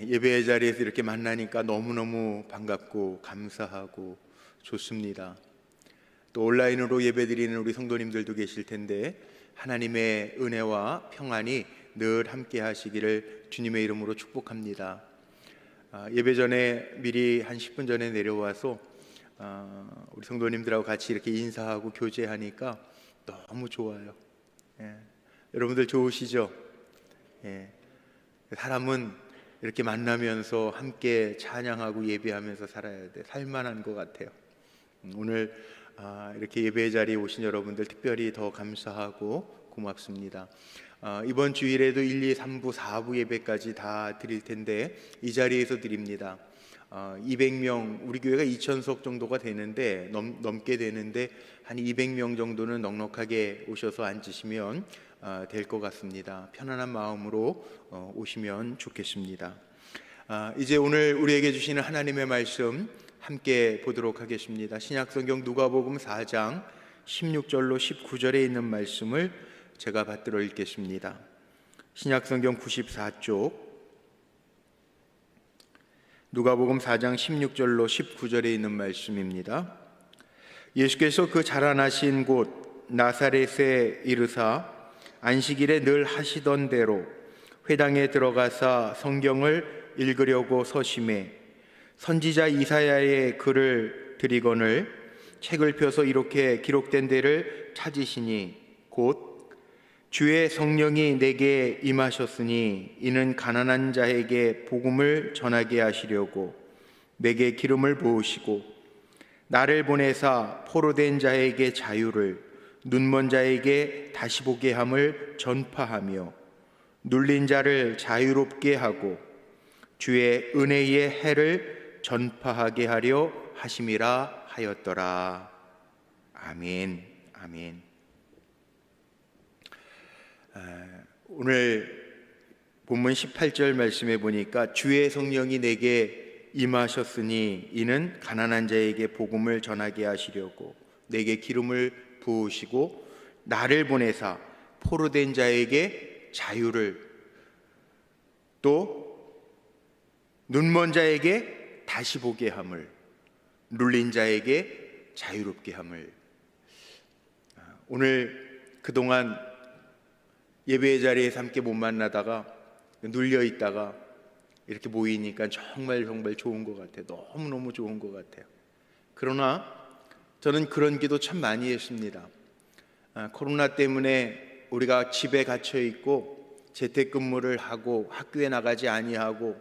예배의 자리에서 이렇게 만나니까 너무너무 반갑고 감사하고 좋습니다. 또 온라인으로 예배드리는 우리 성도님들도 계실 텐데 하나님의 은혜와 평안이 늘 함께 하시기를 주님의 이름으로 축복합니다. 예배 전에 미리 한 10분 전에 내려와서 우리 성도님들하고 같이 이렇게 인사하고 교제하니까 너무 좋아요. 여러분들 좋으시죠? 사람은 이렇게 만나면서 함께 찬양하고 예배하면서 살아야 돼. 살만한 것 같아요. 오늘 이렇게 예배 자리에 오신 여러분들 특별히 더 감사하고 고맙습니다. 이번 주일에도 1, 2, 3부, 4부 예배까지 다 드릴 텐데 이 자리에서 드립니다. 200명, 우리 교회가 2,000석 정도가 되는데 넘게 되는데 한 200명 정도는 넉넉하게 오셔서 앉으시면 될 것 같습니다. 편안한 마음으로 오시면 좋겠습니다. 이제 오늘 우리에게 주시는 하나님의 말씀 함께 보도록 하겠습니다. 신약성경 누가복음 4장 16절로 19절에 있는 말씀을 제가 받들어 읽겠습니다. 신약성경 94쪽 누가복음 4장 16절로 19절에 있는 말씀입니다. 예수께서 그 자라나신 곳 나사렛에 이르사 안식일에 늘 하시던 대로 회당에 들어가사 성경을 읽으려고 서심해 선지자 이사야의 글을 들이거늘 책을 펴서 이렇게 기록된 데를 찾으시니 곧 주의 성령이 내게 임하셨으니 이는 가난한 자에게 복음을 전하게 하시려고 내게 기름을 부으시고 나를 보내사 포로된 자에게 자유를 눈먼 자에게 다시 보게 함을 전파하며 눌린 자를 자유롭게 하고 주의 은혜의 해를 전파하게 하려 하심이라 하였더라. 아멘. 아멘. 오늘 본문 18절 말씀에 보니까 주의 성령이 내게 임하셨으니 이는 가난한 자에게 복음을 전하게 하시려고 내게 기름을 부으시고 나를 보내사 포로된 자에게 자유를 또 눈먼 자에게 다시 보게 함을 눌린 자에게 자유롭게 함을. 오늘 그동안 예배의 자리에서 함께 못 만나다가 눌려 있다가 이렇게 모이니까 정말 좋은 것 같아요. 너무너무 좋은 것 같아요. 그러나 저는 그런 기도 참 많이 했습니다. 코로나 때문에 우리가 집에 갇혀 있고 재택근무를 하고 학교에 나가지 아니하고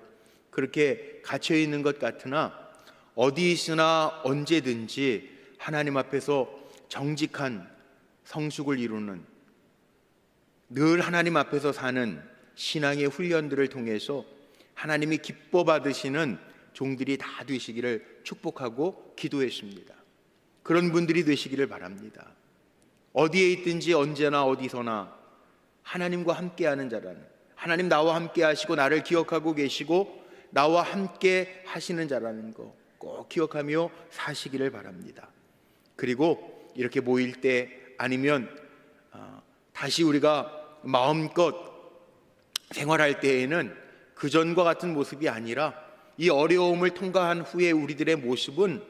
그렇게 갇혀 있는 것 같으나 어디 있으나 언제든지 하나님 앞에서 정직한 성숙을 이루는 늘 하나님 앞에서 사는 신앙의 훈련들을 통해서 하나님이 기뻐 받으시는 종들이 다 되시기를 축복하고 기도했습니다. 그런 분들이 되시기를 바랍니다. 어디에 있든지 언제나 어디서나 하나님과 함께하는 자라는, 하나님 나와 함께 하시고 나를 기억하고 계시고 나와 함께 하시는 자라는 거 꼭 기억하며 사시기를 바랍니다. 그리고 이렇게 모일 때 아니면 다시 우리가 마음껏 생활할 때에는 그전과 같은 모습이 아니라 이 어려움을 통과한 후에 우리들의 모습은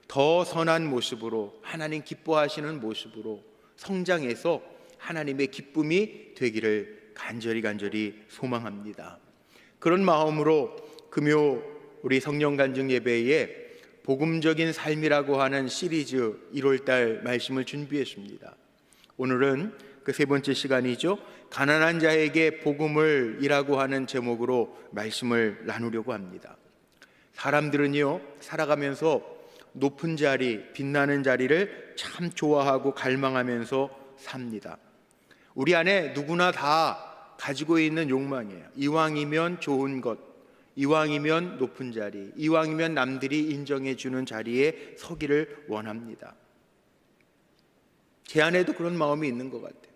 더 선한 모습으로 하나님 기뻐하시는 모습으로 성장해서 하나님의 기쁨이 되기를 간절히 소망합니다. 그런 마음으로 금요 우리 성령 간증 예배에 복음적인 삶이라고 하는 시리즈 1월달 말씀을 준비했습니다. 오늘은 그 세 번째 시간이죠. 가난한 자에게 복음을 이라고 하는 제목으로 말씀을 나누려고 합니다. 사람들은요 살아가면서 높은 자리, 빛나는 자리를 참 좋아하고 갈망하면서 삽니다. 우리 안에 누구나 다 가지고 있는 욕망이에요. 이왕이면 좋은 것, 이왕이면 높은 자리, 이왕이면 남들이 인정해 주는 자리에 서기를 원합니다. 제 안에도 그런 마음이 있는 것 같아요.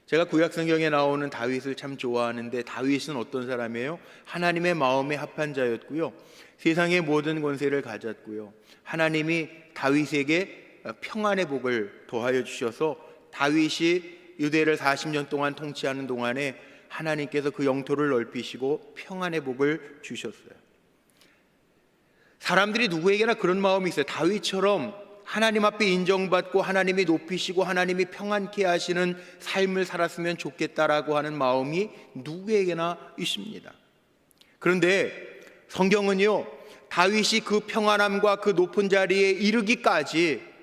제가 구약성경에 나오는 다윗을 참 좋아하는데 다윗은 어떤 사람이에요? 하나님의 마음에 합한 자였고요, 세상의 모든 권세를 가졌고요, 하나님이 다윗에게 평안의 복을 더하여 주셔서 다윗이 유대를 40년 동안 통치하는 동안에 하나님께서 그 영토를 넓히시고 평안의 복을 주셨어요. 사람들이 누구에게나 그런 마음이 있어요. 다윗처럼 하나님 앞에 인정받고 하나님이 높이시고 하나님이 평안케 하시는 삶을 살았으면 좋겠다라고 하는 마음이 누구에게나 있습니다. 그런데 성경은요, 다윗이 그 평안함과 그 높은 자리에 이르기까지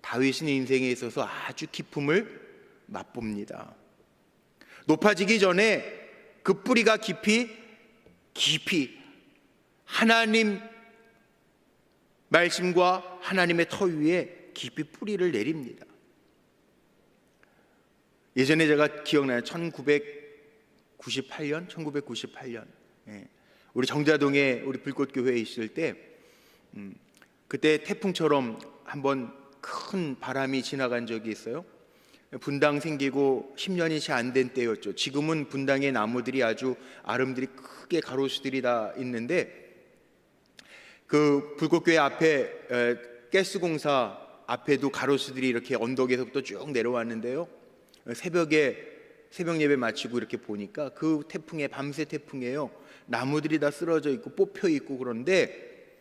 다윗은 인생에 있어서 아주 기쁨을 맛봅니다. 높아지기 전에 그 뿌리가 깊이 하나님 말씀과 하나님의 터 위에 깊이 뿌리를 내립니다. 예전에 제가 기억나요. 1998년 우리 정자동에 우리 불꽃교회에 있을 때 그때 태풍처럼 한번 큰 바람이 지나간 적이 있어요. 분당 생기고 10년이 채 안 된 때였죠. 지금은 분당의 나무들이 아주 아름드리 크게 가로수들이 다 있는데 그 불꽃교회 앞에 가스공사 앞에도 가로수들이 이렇게 언덕에서부터 쭉 내려왔는데요. 새벽 예배 마치고 이렇게 보니까 그 태풍에 밤새 태풍에요. 나무들이 다 쓰러져 있고 뽑혀 있고 그런데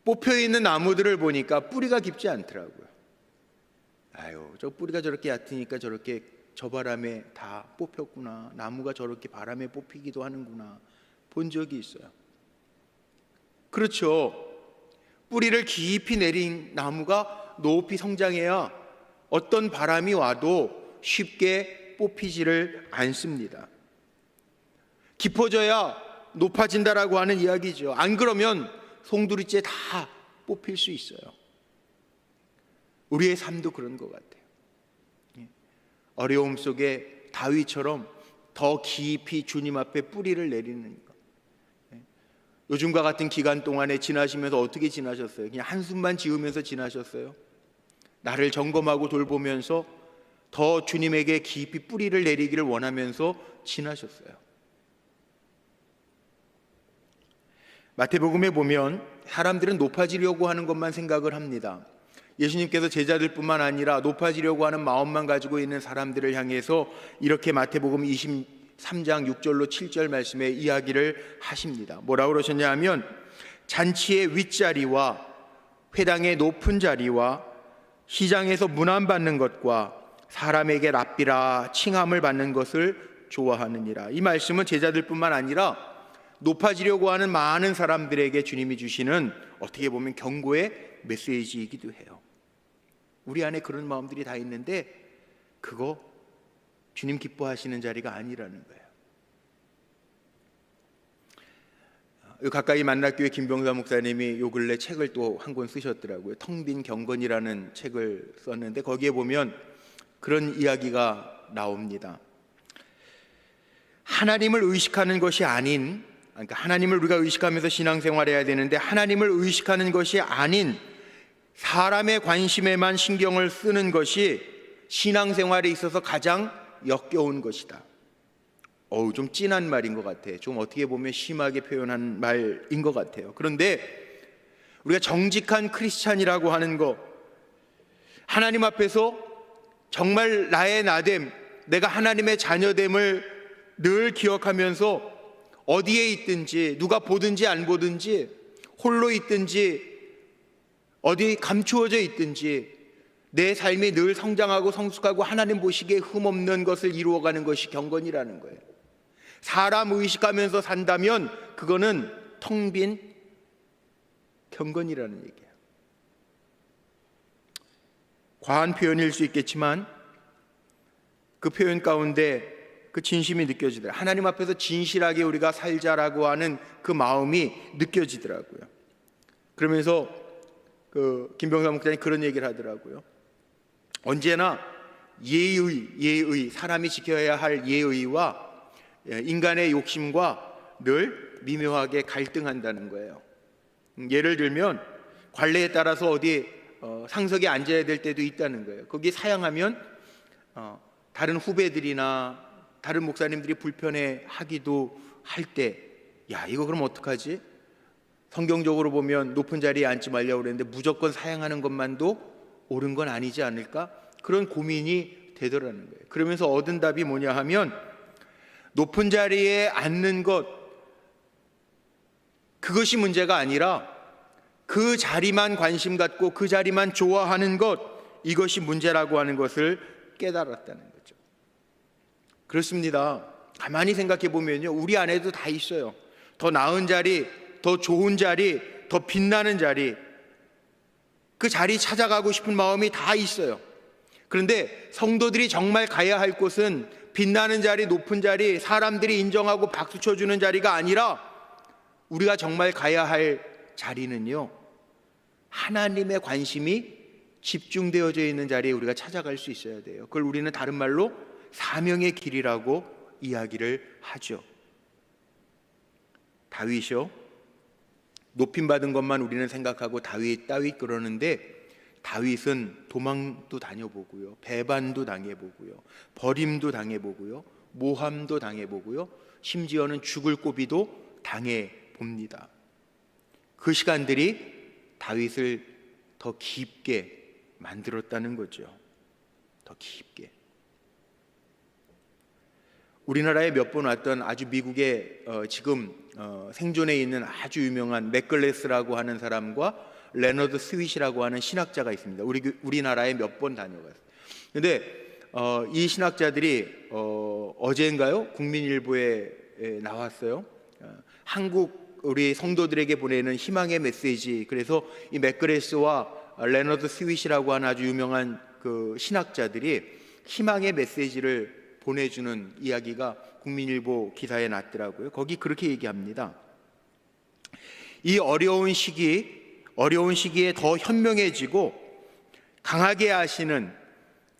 뽑혀 있는 나무들을 보니까 뿌리가 깊지 않더라고요. 아유, 저 뿌리가 저렇게 얕으니까 저렇게 저 바람에 다 뽑혔구나. 나무가 저렇게 바람에 뽑히기도 하는구나. 본 적이 있어요. 그렇죠. 뿌리를 깊이 내린 나무가 높이 성장해야 어떤 바람이 와도 쉽게 뽑히지를 않습니다. 깊어져야 높아진다라고 하는 이야기죠. 안 그러면 송두리째 다 뽑힐 수 있어요. 우리의 삶도 그런 것 같아요. 어려움 속에 다윗처럼 더 깊이 주님 앞에 뿌리를 내리는 것. 요즘과 같은 기간 동안에 지나시면서 어떻게 지나셨어요? 그냥 한숨만 지으면서 지나셨어요? 나를 점검하고 돌보면서 더 주님에게 깊이 뿌리를 내리기를 원하면서 지나셨어요? 마태복음에 보면 사람들은 높아지려고 하는 것만 생각을 합니다. 예수님께서 제자들뿐만 아니라 높아지려고 하는 마음만 가지고 있는 사람들을 향해서 이렇게 마태복음 23장 6절로 7절 말씀에 이야기를 하십니다. 뭐라고 그러셨냐 하면 잔치의 윗자리와 회당의 높은 자리와 시장에서 문안받는 것과 사람에게 랍비라 칭함을 받는 것을 좋아하느니라. 이 말씀은 제자들뿐만 아니라 높아지려고 하는 많은 사람들에게 주님이 주시는 어떻게 보면 경고의 메시지이기도 해요. 우리 안에 그런 마음들이 다 있는데 그거 주님 기뻐하시는 자리가 아니라는 거예요. 가까이 만났교회 김병사 목사님이 요 근래 책을 또 한 권 쓰셨더라고요. 텅 빈 경건이라는 책을 썼는데 거기에 보면 그런 이야기가 나옵니다. 하나님을 의식하는 것이 아닌, 그러니까 하나님을 우리가 의식하면서 신앙생활해야 되는데 하나님을 의식하는 것이 아닌 사람의 관심에만 신경을 쓰는 것이 신앙생활에 있어서 가장 역겨운 것이다. 좀 진한 말인 것 같아요. 좀 어떻게 보면 심하게 표현한 말인 것 같아요. 그런데 우리가 정직한 크리스찬이라고 하는 것, 하나님 앞에서 정말 나의 나됨, 내가 하나님의 자녀됨을 늘 기억하면서 어디에 있든지 누가 보든지 안 보든지 홀로 있든지 어디 감추어져 있든지 내 삶이 늘 성장하고 성숙하고 하나님 보시기에 흠없는 것을 이루어가는 것이 경건이라는 거예요. 사람 의식하면서 산다면 그거는 텅 빈 경건이라는 얘기예요. 과한 표현일 수 있겠지만 그 표현 가운데 그 진심이 느껴지더라고요. 하나님 앞에서 진실하게 우리가 살자라고 하는 그 마음이 느껴지더라고요. 그러면서 그 김병삼 목사님 그런 얘기를 하더라고요. 언제나 예의, 사람이 지켜야 할 예의와 인간의 욕심과 늘 미묘하게 갈등한다는 거예요. 예를 들면 관례에 따라서 어디 상석에 앉아야 될 때도 있다는 거예요. 거기 사양하면 다른 후배들이나 다른 목사님들이 불편해하기도 할 때, 야 이거 그럼 어떡하지? 성경적으로 보면 높은 자리에 앉지 말려고 그랬는데 무조건 사양하는 것만도 옳은 건 아니지 않을까? 그런 고민이 되더라는 거예요. 그러면서 얻은 답이 뭐냐 하면 높은 자리에 앉는 것, 그것이 문제가 아니라 그 자리만 관심 갖고 그 자리만 좋아하는 것, 이것이 문제라고 하는 것을 깨달았다는 거죠. 그렇습니다. 가만히 생각해 보면요, 우리 안에도 다 있어요. 더 나은 자리, 더 좋은 자리, 더 빛나는 자리, 그 자리 찾아가고 싶은 마음이 다 있어요. 그런데 성도들이 정말 가야 할 곳은 빛나는 자리, 높은 자리, 사람들이 인정하고 박수 쳐주는 자리가 아니라 우리가 정말 가야 할 자리는요, 하나님의 관심이 집중되어져 있는 자리에 우리가 찾아갈 수 있어야 돼요. 그걸 우리는 다른 말로 사명의 길이라고 이야기를 하죠. 다윗이요, 높임받은 것만 우리는 생각하고 다윗 그러는데, 다윗은 도망도 다녀보고요, 배반도 당해보고요, 버림도 당해보고요, 모함도 당해보고요, 심지어는 죽을 고비도 당해봅니다. 그 시간들이 다윗을 더 깊게 만들었다는 거죠. 더 깊게. 우리나라에 몇 번 왔던 아주 미국의 지금 생존해 있는 아주 유명한 맥글레스라고 하는 사람과 레너드 스윗이라고 하는 신학자가 있습니다. 우리나라에 몇 번 다녀갔어요. 근데 이 신학자들이 어제인가요? 국민일보에 나왔어요. 한국 우리 성도들에게 보내는 희망의 메시지. 그래서 이 맥글레스와 레너드 스윗이라고 하는 아주 유명한 그 신학자들이 희망의 메시지를 보내주는 이야기가 국민일보 기사에 났더라고요. 거기 그렇게 얘기합니다. 이 어려운 시기에 더 현명해지고 강하게 하시는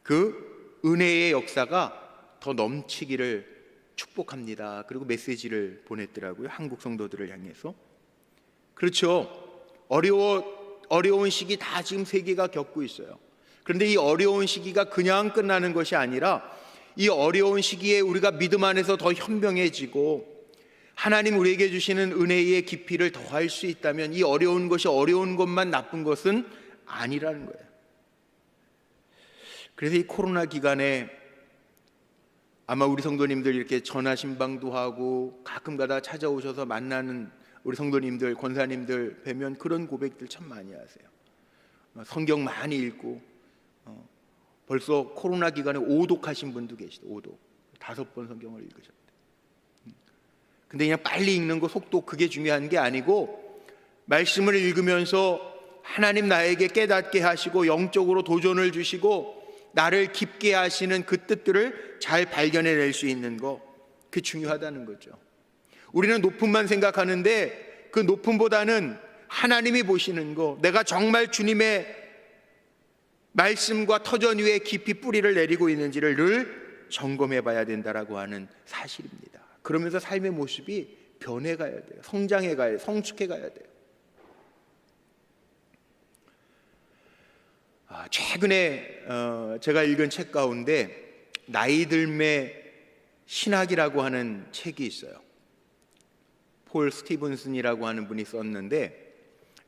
그 은혜의 역사가 더 넘치기를 축복합니다. 그리고 메시지를 보냈더라고요. 한국 성도들을 향해서. 그렇죠. 어려운 시기 다 지금 세계가 겪고 있어요. 그런데 이 어려운 시기가 그냥 끝나는 것이 아니라 이 어려운 시기에 우리가 믿음 안에서 더 현명해지고 하나님 우리에게 주시는 은혜의 깊이를 더할 수 있다면 이 어려운 것이 어려운 것만 나쁜 것은 아니라는 거예요. 그래서 이 코로나 기간에 아마 우리 성도님들 이렇게 전화 신방도 하고 가끔가다 찾아오셔서 만나는 우리 성도님들, 권사님들 뵈면 그런 고백들 참 많이 하세요. 성경 많이 읽고 벌써 코로나 기간에 오독하신 분도 계시다. 오독 5번 성경을 읽으셨대. 근데 그냥 빨리 읽는 거 속도 그게 중요한 게 아니고 말씀을 읽으면서 하나님 나에게 깨닫게 하시고 영적으로 도전을 주시고 나를 깊게 하시는 그 뜻들을 잘 발견해낼 수 있는 거, 그게 중요하다는 거죠. 우리는 높음만 생각하는데 그 높음보다는 하나님이 보시는 거, 내가 정말 주님의 말씀과 터전 위에 깊이 뿌리를 내리고 있는지를 늘 점검해 봐야 된다라고 하는 사실입니다. 그러면서 삶의 모습이 변해가야 돼요. 성장해가야, 성숙해가야 돼요. 최근에 제가 읽은 책 가운데 나이 들매 신학이라고 하는 책이 있어요. 폴 스티븐슨이라고 하는 분이 썼는데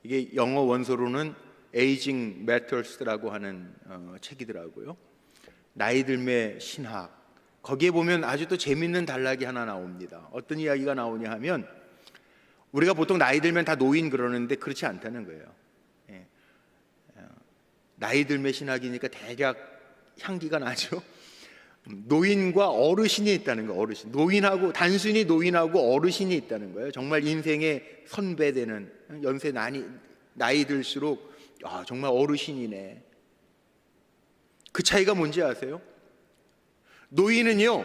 이게 영어 원서로는 Aging Matters라고 하는 책이더라고요. 나이 들매 신학. 거기에 보면 아주 또 재밌는 단락이 하나 나옵니다. 어떤 이야기가 나오냐 하면 우리가 보통 나이 들면 다 노인 그러는데 그렇지 않다는 거예요. 나이 들매 신학이니까 대략 향기가 나죠. 노인과 어르신이 있다는 거예요. 어르신. 노인하고 단순히 노인하고 어르신이 있다는 거예요. 정말 인생의 선배되는 연세 나이 들수록 정말 어르신이네. 그 차이가 뭔지 아세요? 노인은요,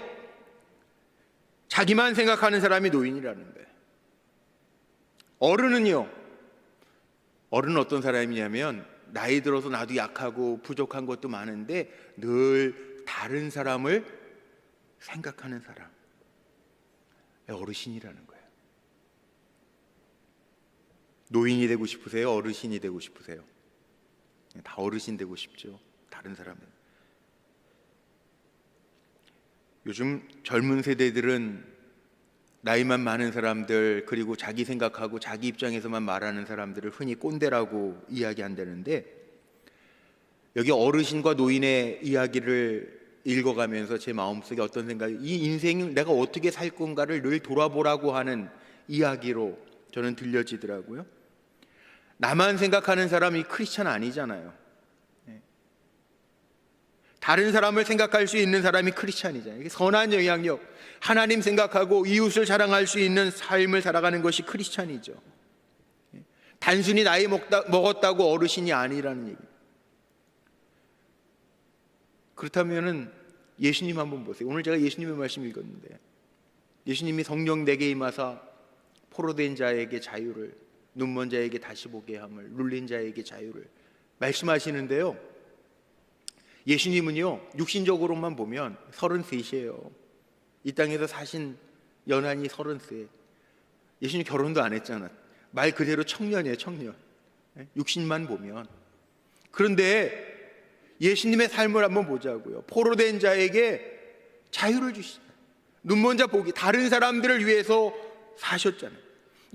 자기만 생각하는 사람이 노인이라는 거예요. 어른은 어떤 사람이냐면 나이 들어서 나도 약하고 부족한 것도 많은데 늘 다른 사람을 생각하는 사람, 어르신이라는 거예요. 노인이 되고 싶으세요? 어르신이 되고 싶으세요? 다 어르신 되고 싶죠. 다른 사람은. 요즘 젊은 세대들은 나이만 많은 사람들, 그리고 자기 생각하고 자기 입장에서만 말하는 사람들을 흔히 꼰대라고 이야기한다는데, 여기 어르신과 노인의 이야기를 읽어가면서 제 마음속에 어떤 생각이, 이 인생을 내가 어떻게 살 건가를 늘 돌아보라고 하는 이야기로 저는 들려지더라고요. 나만 생각하는 사람이 크리스찬 아니잖아요. 다른 사람을 생각할 수 있는 사람이 크리스찬이잖아요. 이게 선한 영향력, 하나님 생각하고 이웃을 사랑할 수 있는 삶을 살아가는 것이 크리스찬이죠. 단순히 나이 먹었다고 어르신이 아니라는 얘기. 그렇다면은 예수님 한번 보세요. 오늘 제가 예수님의 말씀 읽었는데, 예수님이 성령 내게 임하사 포로된 자에게 자유를, 눈먼 자에게 다시 보게 함을, 눌린 자에게 자유를 말씀하시는데요, 예수님은요 육신적으로만 보면 33이에요. 이 땅에서 사신 연한이 33. 예수님 결혼도 안 했잖아. 말 그대로 청년이에요, 청년. 육신만 보면. 그런데 예수님의 삶을 한번 보자고요. 포로된 자에게 자유를 주시잖아요. 눈먼 자 보기, 다른 사람들을 위해서 사셨잖아요.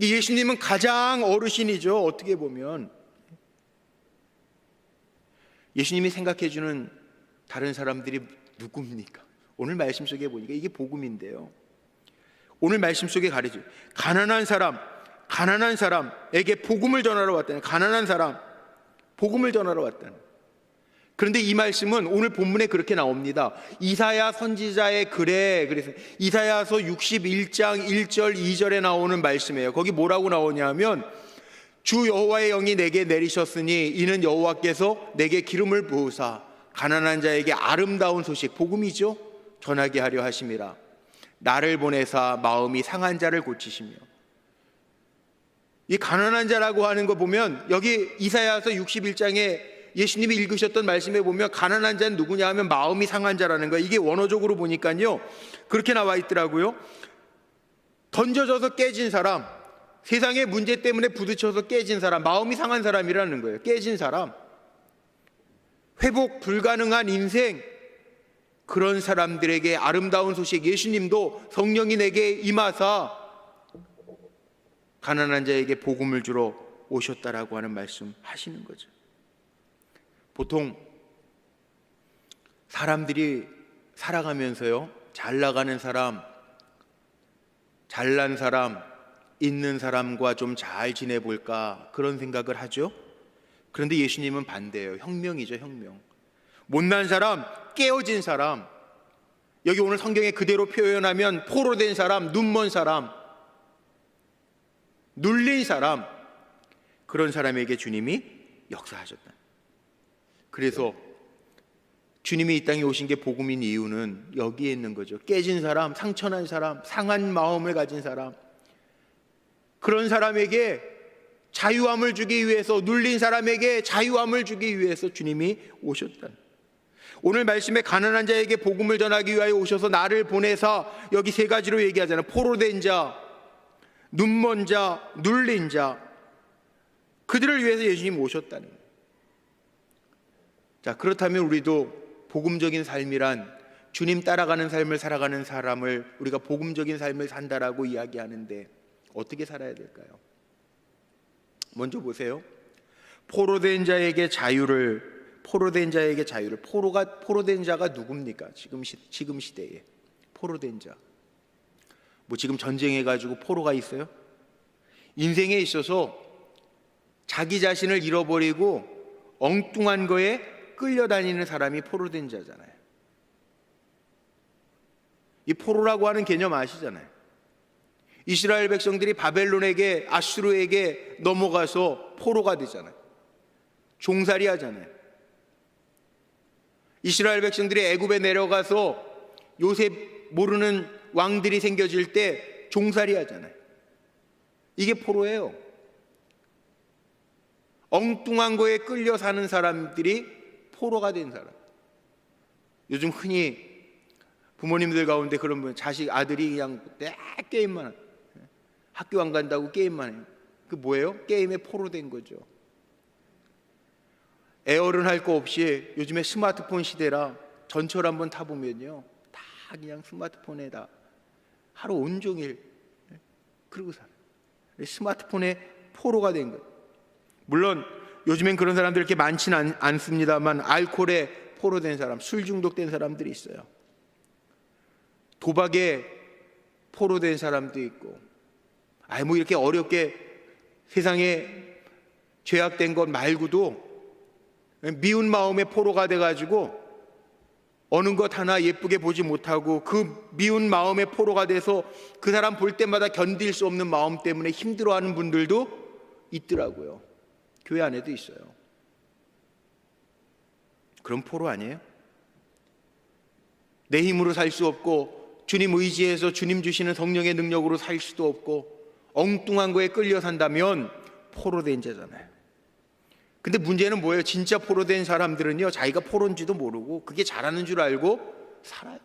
예수님은 가장 어르신이죠, 어떻게 보면. 예수님이 생각해주는 다른 사람들이 누굽니까? 오늘 말씀 속에 보니까 이게 복음인데요, 오늘 말씀 속에 가르쳐요. 가난한 사람에게 복음을 전하러 왔다는, 가난한 사람 복음을 전하러 왔다는. 그런데 이 말씀은 오늘 본문에 그렇게 나옵니다. 이사야 선지자의 글에, 그래서 이사야서 61장 1절 2절에 나오는 말씀이에요. 거기 뭐라고 나오냐면, 주 여호와의 영이 내게 내리셨으니 이는 여호와께서 내게 기름을 부으사 가난한 자에게 아름다운 소식, 복음이죠, 전하게 하려 하심이라. 나를 보내사 마음이 상한 자를 고치시며. 이 가난한 자라고 하는 거 보면, 여기 이사야서 61장에 예수님이 읽으셨던 말씀에 보면 가난한 자는 누구냐 하면 마음이 상한 자라는 거예요. 이게 원어적으로 보니까요 그렇게 나와 있더라고요. 던져져서 깨진 사람, 세상의 문제 때문에 부딪혀서 깨진 사람, 마음이 상한 사람이라는 거예요. 깨진 사람, 회복 불가능한 인생, 그런 사람들에게 아름다운 소식, 예수님도 성령이 내게 임하사 가난한 자에게 복음을 주러 오셨다라고 하는 말씀 하시는 거죠. 보통 사람들이 살아가면서요, 잘 나가는 사람, 잘난 사람, 있는 사람과 좀 잘 지내볼까 그런 생각을 하죠. 그런데 예수님은 반대예요. 혁명이죠, 혁명. 못난 사람, 깨어진 사람, 여기 오늘 성경에 그대로 표현하면 포로된 사람, 눈먼 사람, 눌린 사람, 그런 사람에게 주님이 역사하셨다. 그래서 주님이 이 땅에 오신 게 복음인 이유는 여기에 있는 거죠. 깨진 사람, 상처난 사람, 상한 마음을 가진 사람, 그런 사람에게 자유함을 주기 위해서, 눌린 사람에게 자유함을 주기 위해서 주님이 오셨다. 오늘 말씀에 가난한 자에게 복음을 전하기 위하여 오셔서 나를 보내사, 여기 세 가지로 얘기하잖아요. 포로된 자, 눈먼 자, 눌린 자, 그들을 위해서 예수님이 오셨다는 거예요. 자, 그렇다면 우리도 복음적인 삶이란 주님 따라가는 삶을 살아가는 사람을 우리가 복음적인 삶을 산다라고 이야기하는데 어떻게 살아야 될까요? 먼저 보세요. 포로된 자에게 자유를, 포로된 자가 누굽니까? 지금 시대에 포로된 자, 뭐 지금 전쟁해가지고 포로가 있어요? 인생에 있어서 자기 자신을 잃어버리고 엉뚱한 거에 끌려다니는 사람이 포로된 자잖아요. 이 포로라고 하는 개념 아시잖아요. 이스라엘 백성들이 바벨론에게, 아수르에게 넘어가서 포로가 되잖아요. 종살이 하잖아요. 이스라엘 백성들이 애굽에 내려가서 요셉 모르는 왕들이 생겨질 때 종살이 하잖아요. 이게 포로예요. 엉뚱한 거에 끌려 사는 사람들이 포로가 된 사람. 요즘 흔히 부모님들 가운데 그런 분, 자식, 아들이 그냥 게임만, 학교 안 간다고 게임만 해요. 그 뭐예요? 게임에 포로된 거죠. 에어른 할 거 없이 요즘에 스마트폰 시대라 전철 한번 타보면요, 다 그냥 스마트폰에다 하루 온종일 그러고 살아요. 스마트폰에 포로가 된 거예요. 물론 요즘엔 그런 사람들 이렇게 많지는 않습니다만 알코올에 포로된 사람, 술 중독된 사람들이 있어요. 도박에 포로된 사람도 있고, 뭐 이렇게 어렵게 세상에 죄악된 것 말고도 미운 마음의 포로가 돼가지고 어느 것 하나 예쁘게 보지 못하고 그 미운 마음의 포로가 돼서 그 사람 볼 때마다 견딜 수 없는 마음 때문에 힘들어하는 분들도 있더라고요. 교회 안에도 있어요. 그럼 포로 아니에요? 내 힘으로 살 수 없고 주님 의지해서 주님 주시는 성령의 능력으로 살 수도 없고 엉뚱한 거에 끌려 산다면 포로된 자잖아요. 근데 문제는 뭐예요? 진짜 포로된 사람들은요, 자기가 포로인지도 모르고 그게 잘하는 줄 알고 살아요.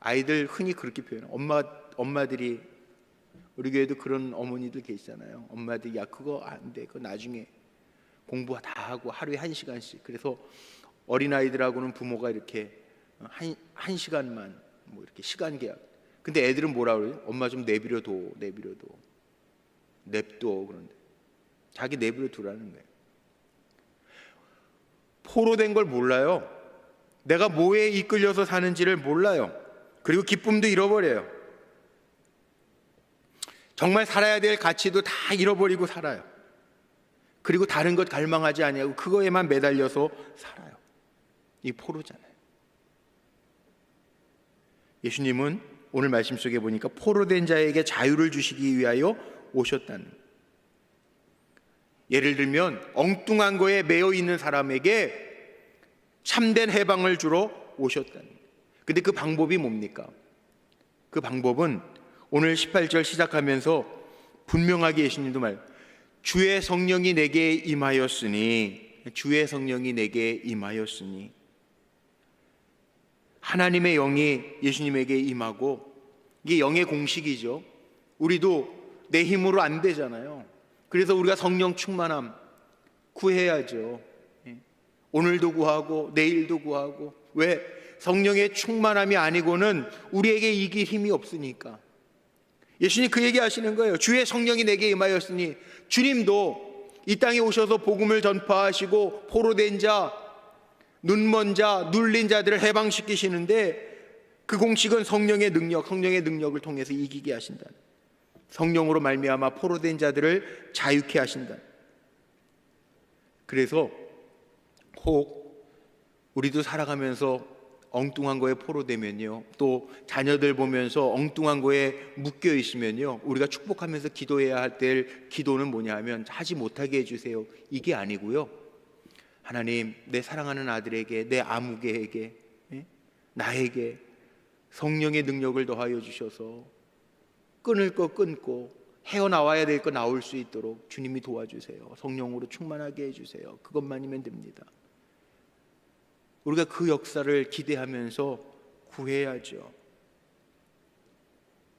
아이들 흔히 그렇게 표현해요. 엄마들이, 우리 교회도 그런 어머니들 계시잖아요. 엄마들이 야 그거 안 돼, 그거 나중에 공부 다 하고 하루에 1시간씩. 그래서 어린아이들하고는 부모가 이렇게 한 시간만 뭐 이렇게 시간 계약. 근데 애들은 뭐라 그래요? 엄마 좀 내버려둬. 냅둬. 그런데 자기 내버려 두라는 거예요. 포로된 걸 몰라요. 내가 뭐에 이끌려서 사는지를 몰라요. 그리고 기쁨도 잃어버려요. 정말 살아야 될 가치도 다 잃어버리고 살아요. 그리고 다른 것 갈망하지 아니하고 그거에만 매달려서 살아요. 이 포로잖아요. 예수님은 오늘 말씀 속에 보니까 포로된 자에게 자유를 주시기 위하여 오셨다는 거예요. 예를 들면 엉뚱한 거에 매여 있는 사람에게 참된 해방을 주러 오셨다는 거예요. 근데 그 방법이 뭡니까? 그 방법은 오늘 18절 시작하면서 분명하게 예수님도 주의 성령이 내게 임하였으니, 주의 성령이 내게 임하였으니, 하나님의 영이 예수님에게 임하고, 이게 영의 공식이죠. 우리도 내 힘으로 안 되잖아요. 그래서 우리가 성령 충만함 구해야죠. 오늘도 구하고 내일도 구하고. 왜? 성령의 충만함이 아니고는 우리에게 이길 힘이 없으니까. 예수님 그 얘기 하시는 거예요. 주의 성령이 내게 임하였으니, 주님도 이 땅에 오셔서 복음을 전파하시고 포로된 자, 눈먼 자, 눌린 자들을 해방시키시는데 그 공식은 성령의 능력을 통해서 이기게 하신다. 성령으로 말미암아 포로된 자들을 자유케 하신다. 그래서 혹 우리도 살아가면서 엉뚱한 거에 포로되면요, 또 자녀들 보면서 엉뚱한 거에 묶여 있으면요, 우리가 축복하면서 기도해야 할 때 기도는 뭐냐 하면 하지 못하게 해주세요, 이게 아니고요, 하나님 내 사랑하는 아들에게, 내 아무개에게, 나에게 성령의 능력을 더하여 주셔서 끊을 거 끊고 헤어나와야 될 거 나올 수 있도록 주님이 도와주세요. 성령으로 충만하게 해주세요. 그것만이면 됩니다. 우리가 그 역사를 기대하면서 구해야죠.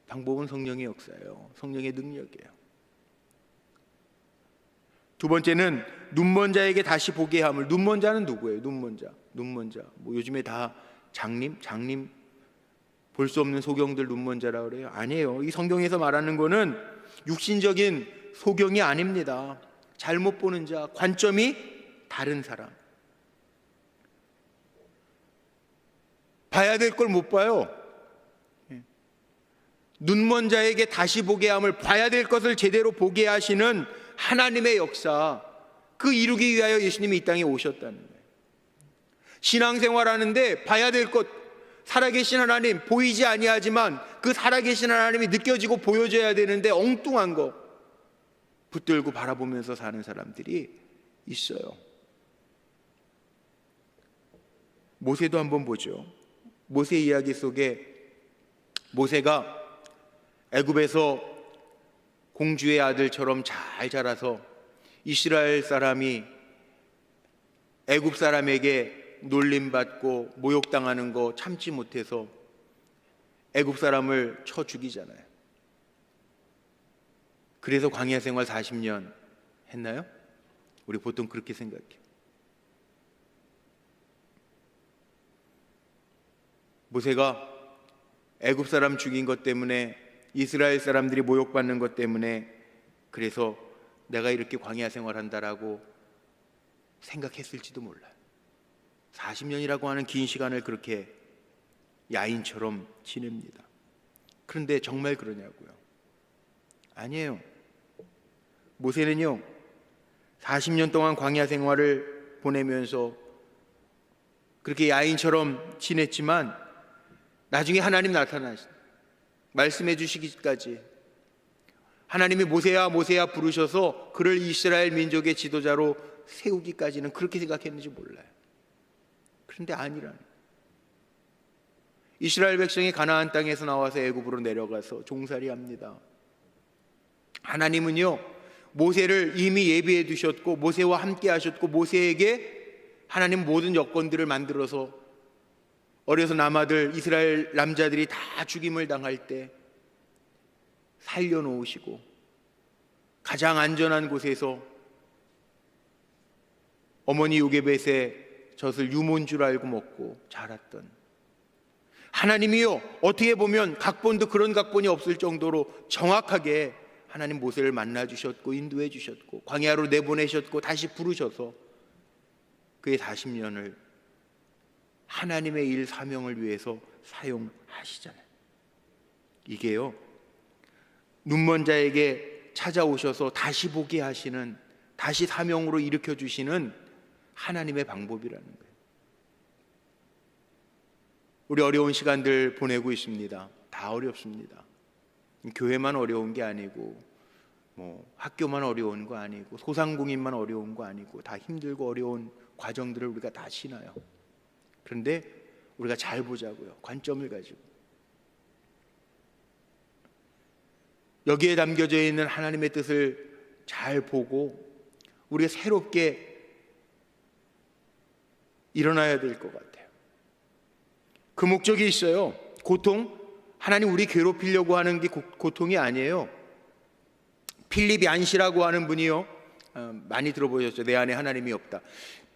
방법은 성령의 역사예요. 성령의 능력이에요. 두 번째는 눈먼 자에게 다시 보게 함을. 눈먼 자는 누구예요? 눈먼 자. 뭐 요즘에 다 장님 볼 수 없는 소경들 눈먼 자라 그래요. 아니에요. 이 성경에서 말하는 거는 육신적인 소경이 아닙니다. 잘못 보는 자, 관점이 다른 사람. 봐야 될 걸 못 봐요. 눈먼 자에게 다시 보게 함을, 봐야 될 것을 제대로 보게 하시는 하나님의 역사, 그 이루기 위하여 예수님이 이 땅에 오셨다는 거예요. 신앙생활하는데 봐야 될 것, 살아계신 하나님, 보이지 아니하지만 그 살아계신 하나님이 느껴지고 보여져야 되는데 엉뚱한 거 붙들고 바라보면서 사는 사람들이 있어요. 모세도 한번 보죠. 모세 이야기 속에 모세가 애굽에서 공주의 아들처럼 잘 자라서 이스라엘 사람이 애굽 사람에게 놀림받고 모욕당하는 거 참지 못해서 애굽 사람을 쳐 죽이잖아요. 그래서 광야 생활 40년 했나요? 우리 보통 그렇게 생각해요. 모세가 애굽 사람 죽인 것 때문에, 이스라엘 사람들이 모욕받는 것 때문에, 그래서 내가 이렇게 광야 생활한다라고 생각했을지도 몰라요. 40년이라고 하는 긴 시간을 그렇게 야인처럼 지냅니다. 그런데 정말 그러냐고요? 아니에요. 모세는요 40년 동안 광야 생활을 보내면서 그렇게 야인처럼 지냈지만 나중에 하나님 나타나시 말씀해 주시기까지 하나님이 모세야 모세야 부르셔서 그를 이스라엘 민족의 지도자로 세우기까지는 그렇게 생각했는지 몰라요. 그런데 아니라는, 이스라엘 백성이 가나안 땅에서 나와서 애굽으로 내려가서 종살이합니다. 하나님은요 모세를 이미 예비해 두셨고 모세와 함께 하셨고 모세에게 하나님 모든 여건들을 만들어서 어려서 남아들 이스라엘 남자들이 다 죽임을 당할 때 살려놓으시고 가장 안전한 곳에서 어머니 요게벳의 젖을 유모인 줄 알고 먹고 자랐던 하나님이요 어떻게 보면 각본도 그런 각본이 없을 정도로 정확하게 하나님 모세를 만나주셨고 인도해 주셨고 광야로 내보내셨고 다시 부르셔서 그의 40년을 하나님의 일 사명을 위해서 사용하시잖아요. 이게요 눈먼 자에게 찾아오셔서 다시 보게 하시는, 다시 사명으로 일으켜 주시는 하나님의 방법이라는 거예요. 우리 어려운 시간들 보내고 있습니다. 다 어렵습니다. 교회만 어려운 게 아니고 학교만 어려운 거 아니고 소상공인만 어려운 거 아니고 다 힘들고 어려운 과정들을 우리가 다 지나요. 그런데 우리가 잘 보자고요. 관점을 가지고 여기에 담겨져 있는 하나님의 뜻을 잘 보고 우리가 새롭게 일어나야 될 것 같아요. 그 목적이 있어요. 고통, 하나님 우리 괴롭히려고 하는 게 고통이 아니에요. 필립 얀시라고 하는 분이요 많이 들어보셨죠? 내 안에 하나님이 없다.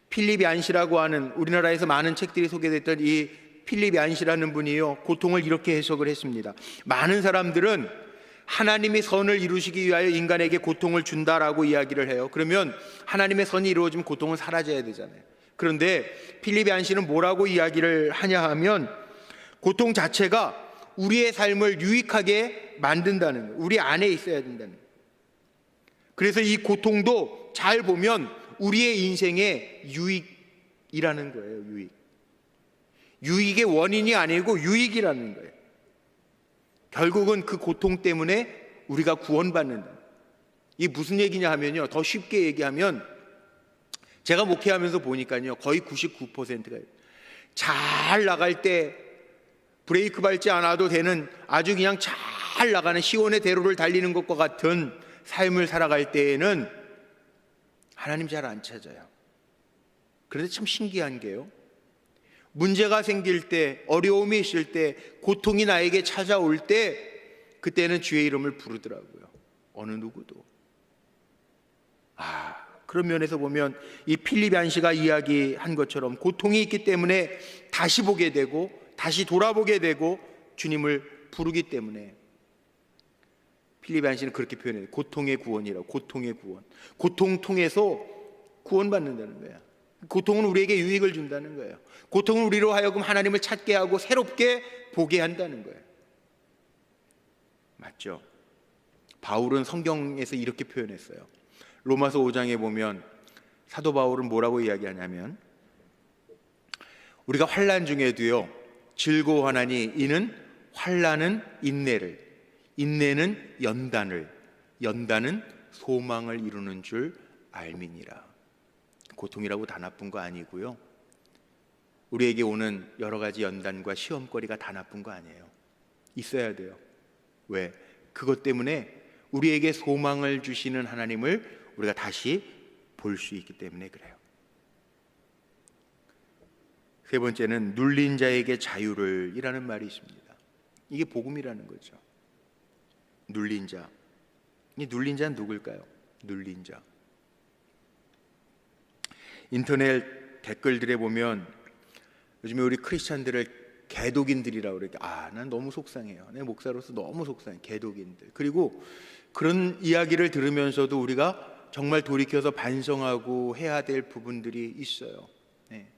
필립 얀시라고 하는, 우리나라에서 많은 책들이 소개됐던 이 필립 얀시라는 분이요 고통을 이렇게 해석을 했습니다. 많은 사람들은 하나님이 선을 이루시기 위하여 인간에게 고통을 준다라고 이야기를 해요. 그러면 하나님의 선이 이루어지면 고통은 사라져야 되잖아요. 그런데 필립 얀시는 뭐라고 이야기를 하냐 하면 고통 자체가 우리의 삶을 유익하게 만든다는 거예요. 우리 안에 있어야 된다는 거예요. 그래서 이 고통도 잘 보면 우리의 인생의 유익이라는 거예요. 유익의 원인이 아니고 유익이라는 거예요. 결국은 그 고통 때문에 우리가 구원받는다. 이게 무슨 얘기냐 하면요 더 쉽게 얘기하면 제가 목회하면서 보니까요 거의 99%가 잘 나갈 때 브레이크 밟지 않아도 되는 아주 그냥 잘 나가는 시온의 대로를 달리는 것과 같은 삶을 살아갈 때에는 하나님 잘 안 찾아요. 그런데 참 신기한 게요 문제가 생길 때, 어려움이 있을 때, 고통이 나에게 찾아올 때 그때는 주의 이름을 부르더라고요. 어느 누구도. 그런 면에서 보면 이 필립 얀시가 이야기한 것처럼 고통이 있기 때문에 다시 보게 되고 다시 돌아보게 되고 주님을 부르기 때문에 필립 얀시는 그렇게 표현해요. 고통의 구원이라고. 고통의 구원. 고통 통해서 구원받는다는 거예요. 고통은 우리에게 유익을 준다는 거예요. 고통은 우리로 하여금 하나님을 찾게 하고 새롭게 보게 한다는 거예요. 맞죠? 바울은 성경에서 이렇게 표현했어요. 로마서 5장에 보면 사도 바울은 뭐라고 이야기하냐면 우리가 환난 중에도요 즐거워하나니 이는 환난은 인내를, 인내는 연단을, 연단은 소망을 이루는 줄 알미니라. 고통이라고 다 나쁜 거 아니고요 우리에게 오는 여러 가지 연단과 시험거리가 다 나쁜 거 아니에요. 있어야 돼요. 왜? 그것 때문에 우리에게 소망을 주시는 하나님을 우리가 다시 볼 수 있기 때문에 그래요. 세 번째는 눌린 자에게 자유를 이라는 말이 있습니다. 이게 복음이라는 거죠. 눌린 자. 이 눌린 자는 누굴까요? 눌린 자. 인터넷 댓글들에 보면 요즘에 우리 크리스찬들을 개독인들이라고 그래요. 난 너무 속상해요. 내 목사로서 너무 속상해. 개독인들. 그리고 그런 이야기를 들으면서도 우리가 정말 돌이켜서 반성하고 해야 될 부분들이 있어요. 네.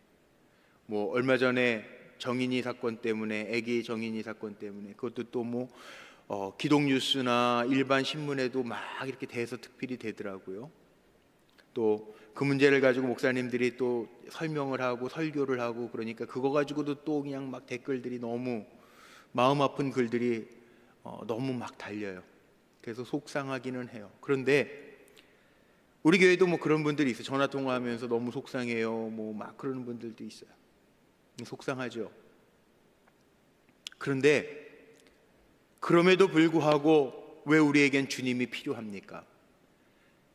뭐 얼마 전에 정인이 사건 때문에, 아기 정인이 사건 때문에, 그것도 또 뭐 기독 뉴스나 일반 신문에도 막 이렇게 대해서 특필이 되더라고요. 또 그 문제를 가지고 목사님들이 또 설명을 하고 설교를 하고 그러니까 그거 가지고도 또 그냥 막 댓글들이 너무 마음 아픈 글들이 너무 막 달려요. 그래서 속상하기는 해요. 그런데 우리 교회도 뭐 그런 분들이 있어요. 전화 통화하면서 너무 속상해요. 뭐 막 그러는 분들도 있어요. 속상하죠. 그런데 그럼에도 불구하고 왜 우리에겐 주님이 필요합니까?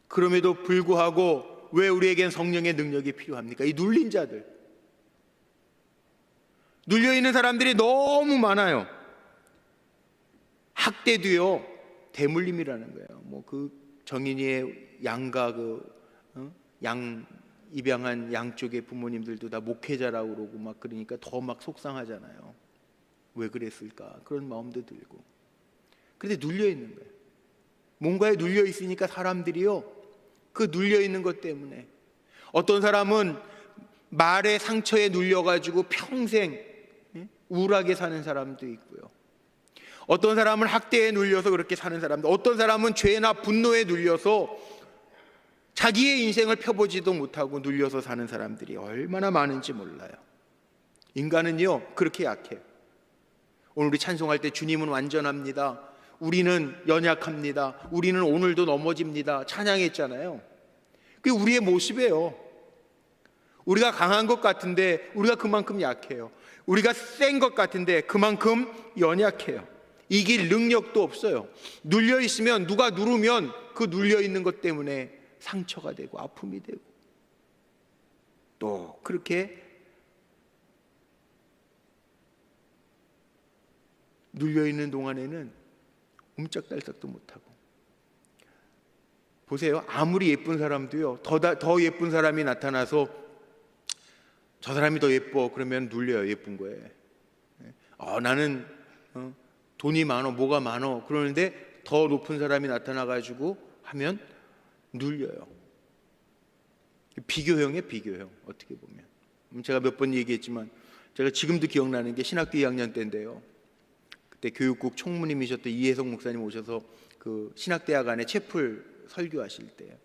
그럼에도 불구하고 왜 우리에겐 성령의 능력이 필요합니까? 이 눌린 자들, 눌려있는 사람들이 너무 많아요. 학대도요 대물림이라는 거예요. 뭐 그 정인이의 양가 양 입양한 양쪽의 부모님들도 다 목회자라고 그러고 막 그러니까 더 막 속상하잖아요. 왜 그랬을까? 그런 마음도 들고. 그런데 눌려 있는 거예요. 뭔가에 눌려 있으니까 사람들이요 그 눌려 있는 것 때문에, 어떤 사람은 말의 상처에 눌려가지고 평생 우울하게 사는 사람도 있고요. 어떤 사람은 학대에 눌려서 그렇게 사는 사람도, 어떤 사람은 죄나 분노에 눌려서 자기의 인생을 펴보지도 못하고 눌려서 사는 사람들이 얼마나 많은지 몰라요. 인간은요 그렇게 약해요. 오늘 우리 찬송할 때 주님은 완전합니다, 우리는 연약합니다, 우리는 오늘도 넘어집니다 찬양했잖아요. 그게 우리의 모습이에요. 우리가 강한 것 같은데 우리가 그만큼 약해요. 우리가 센 것 같은데 그만큼 연약해요. 이길 능력도 없어요. 눌려 있으면, 누가 누르면 그 눌려 있는 것 때문에 상처가 되고 아픔이 되고, 또 그렇게 눌려 있는 동안에는 옴짝달싹도 못하고. 보세요, 아무리 예쁜 사람도요 더 예쁜 사람이 나타나서 저 사람이 더 예뻐 그러면 눌려요. 예쁜 거에. 나는 돈이 많어, 뭐가 많어 그러는데 더 높은 사람이 나타나가지고 하면 눌려요. 비교형이에요, 비교형. 어떻게 보면 제가 몇 번 얘기했지만, 제가 지금도 기억나는 게 신학교 2학년 때인데요, 그때 교육국 총무님이셨던 이혜성 목사님 오셔서 그 신학대학 안에 채플 설교하실 때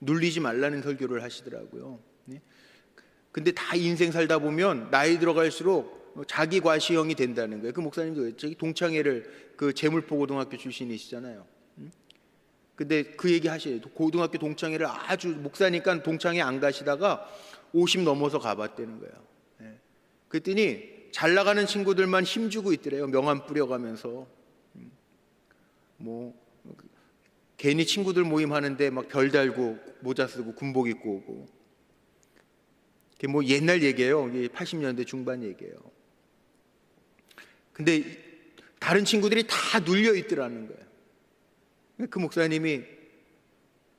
눌리지 말라는 설교를 하시더라고요. 근데 다 인생 살다 보면 나이 들어갈수록 자기 과시형이 된다는 거예요. 그 목사님도 저기 동창회를, 그 재물포고등학교 출신이시잖아요. 근데 그 얘기 하시래요. 고등학교 동창회를 아주, 목사니까 동창회 안 가시다가 50 넘어서 가봤다는 거예요. 그랬더니 잘 나가는 친구들만 힘주고 있더래요. 명함 뿌려가면서. 뭐 괜히 친구들 모임 하는데 막 별 달고 모자 쓰고 군복 입고 오고. 그게 뭐 옛날 얘기예요. 80년대 중반 얘기예요. 근데 다른 친구들이 다 눌려 있더라는 거예요. 그 목사님이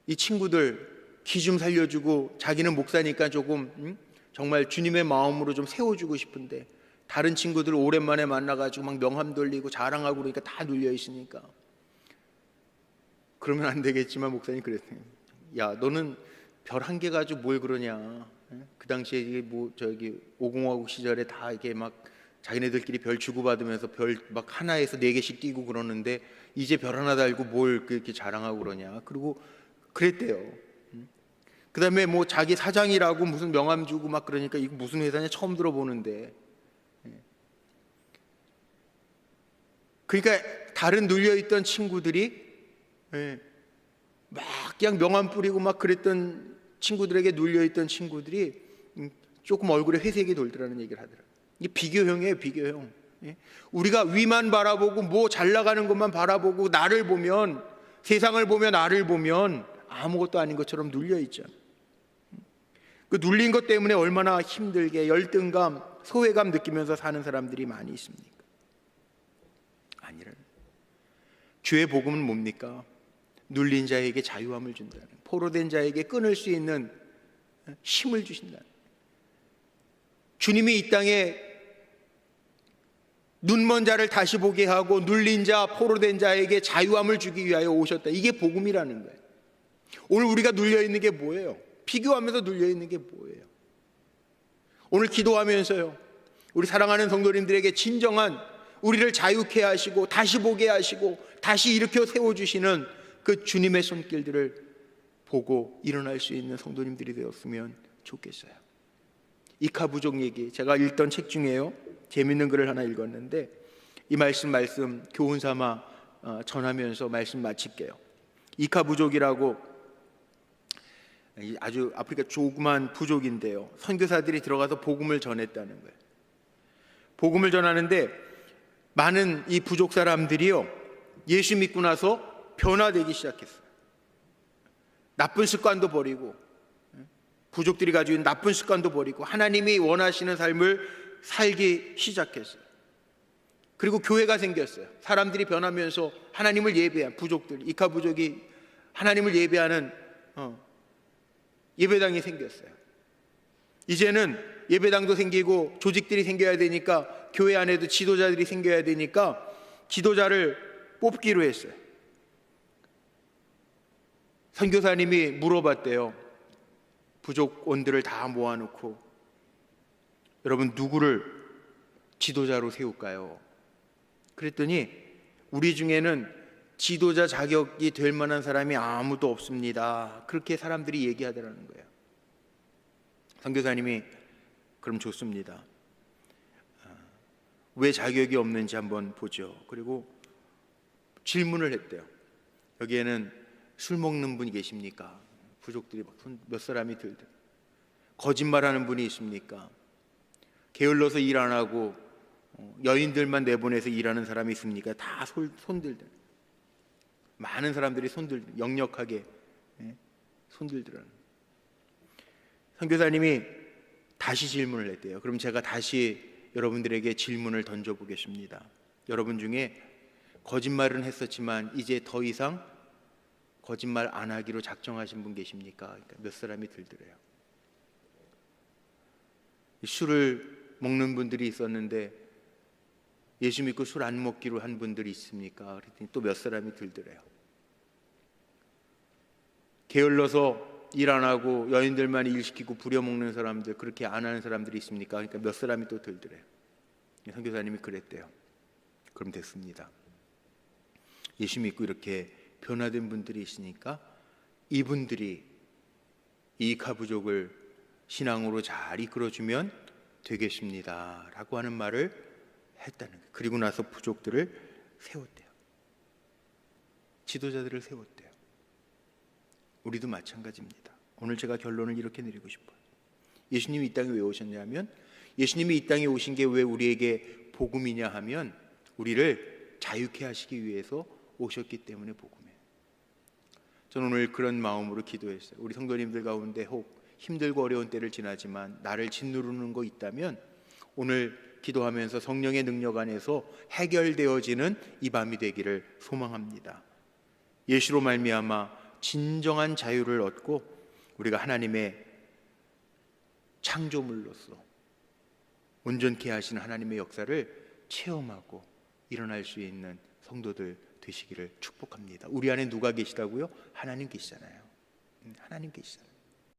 이 친구들 기 좀 살려주고, 자기는 목사니까 조금 정말 주님의 마음으로 좀 세워주고 싶은데 다른 친구들 오랜만에 만나가지고 막 명함 돌리고 자랑하고 그러니까 다 눌려 있으니까 그러면 안 되겠지만, 목사님 그랬어요. 야, 너는 별 한 개 가지고 뭘 그러냐. 그 당시에 뭐 저기 5공화국 시절에 다 이게 막 자기네들끼리 별 주고받으면서 별 막 하나에서 4개씩 띄고 그러는데 이제 별 하나 달고 뭘 그렇게 자랑하고 그러냐. 그리고 그랬대요. 그 다음에 뭐 자기 사장이라고 무슨 명함 주고 막 그러니까 이거 무슨 회사냐 처음 들어보는데. 그러니까 다른 눌려있던 친구들이 막 그냥 명함 뿌리고 막 그랬던 친구들에게 눌려있던 친구들이 조금 얼굴에 회색이 돌더라는 얘기를 하더라고요. 이게 비교형이에요, 비교형. 우리가 위만 바라보고 뭐 잘 나가는 것만 바라보고 나를 보면, 세상을 보면, 나를 보면 아무것도 아닌 것처럼 눌려있죠. 그 눌린 것 때문에 얼마나 힘들게 열등감, 소외감 느끼면서 사는 사람들이 많이 있습니까? 아니라 주의 복음은 뭡니까? 눌린 자에게 자유함을 준다는, 포로된 자에게 끊을 수 있는 힘을 주신다는. 주님이 이 땅에 눈먼 자를 다시 보게 하고 눌린 자, 포로된 자에게 자유함을 주기 위하여 오셨다. 이게 복음이라는 거예요. 오늘 우리가 눌려 있는 게 뭐예요? 비교하면서 눌려 있는 게 뭐예요? 오늘 기도하면서요, 우리 사랑하는 성도님들에게 진정한 우리를 자유케 하시고 다시 보게 하시고 다시 일으켜 세워주시는 그 주님의 손길들을 보고 일어날 수 있는 성도님들이 되었으면 좋겠어요. 이카부족 얘기, 제가 읽던 책 중에요, 재밌는 글을 하나 읽었는데 이 말씀 교훈 삼아 전하면서 말씀 마칠게요. 이카부족이라고 아주 아프리카 조그만 부족인데요, 선교사들이 들어가서 복음을 전했다는 거예요. 복음을 전하는데 많은 이 부족 사람들이요, 예수 믿고 나서 변화되기 시작했어요. 나쁜 습관도 버리고, 부족들이 가지고 있는 나쁜 습관도 버리고 하나님이 원하시는 삶을 살기 시작했어요. 그리고 교회가 생겼어요. 사람들이 변하면서 하나님을 예배한 부족들, 이카 부족이 하나님을 예배하는 예배당이 생겼어요. 이제는 예배당도 생기고 조직들이 생겨야 되니까 교회 안에도 지도자들이 생겨야 되니까 지도자를 뽑기로 했어요. 선교사님이 물어봤대요. 부족원들을 다 모아놓고, 여러분 누구를 지도자로 세울까요? 그랬더니 우리 중에는 지도자 자격이 될 만한 사람이 아무도 없습니다. 그렇게 사람들이 얘기하더라는 거예요. 선교사님이 그럼 좋습니다. 왜 자격이 없는지 한번 보죠. 그리고 질문을 했대요. 여기에는 술 먹는 분이 계십니까? 부족들이 몇 사람이 들더라. 거짓말하는 분이 있습니까? 게을러서 일 안 하고 여인들만 내보내서 일하는 사람이 있습니까? 다 손들더라. 많은 사람들이 역력하게 손들더라는. 선교사님이 다시 질문을 했대요. 그럼 제가 다시 여러분들에게 질문을 던져보겠습니다. 여러분 중에 거짓말은 했었지만 이제 더 이상 거짓말 안 하기로 작정하신 분 계십니까? 그러니까 몇 사람이 들더래요. 술을 먹는 분들이 있었는데 예수 믿고 술 안 먹기로 한 분들이 있습니까? 그랬더니 또 몇 사람이 들더래요. 게을러서 일 안 하고 여인들만 일 시키고 부려먹는 사람들, 그렇게 안 하는 사람들이 있습니까? 그러니까 몇 사람이 또 들더래요. 선교사님이 그랬대요. 그럼 됐습니다. 예수 믿고 이렇게 변화된 분들이 있으니까 이분들이 이카 부족을 신앙으로 잘 이끌어주면 되겠습니다 라고 하는 말을 했다는 거예요. 그리고 나서 부족들을 세웠대요. 지도자들을 세웠대요. 우리도 마찬가지입니다. 오늘 제가 결론을 이렇게 내리고 싶어요. 예수님이 이 땅에 왜 오셨냐면, 예수님이 이 땅에 오신 게 왜 우리에게 복음이냐 하면 우리를 자유케 하시기 위해서 오셨기 때문에 복음이에요. 저는 오늘 그런 마음으로 기도했어요. 우리 성도님들 가운데 혹 힘들고 어려운 때를 지나지만 나를 짓누르는 거 있다면 오늘 기도하면서 성령의 능력 안에서 해결되어지는 이 밤이 되기를 소망합니다. 예수로 말미암아 진정한 자유를 얻고 우리가 하나님의 창조물로서 온전케 하시는 하나님의 역사를 체험하고 일어날 수 있는 성도들 되시기를 축복합니다. 우리 안에 누가 계시다고요? 하나님 계시잖아요. 하나님 계시잖아요.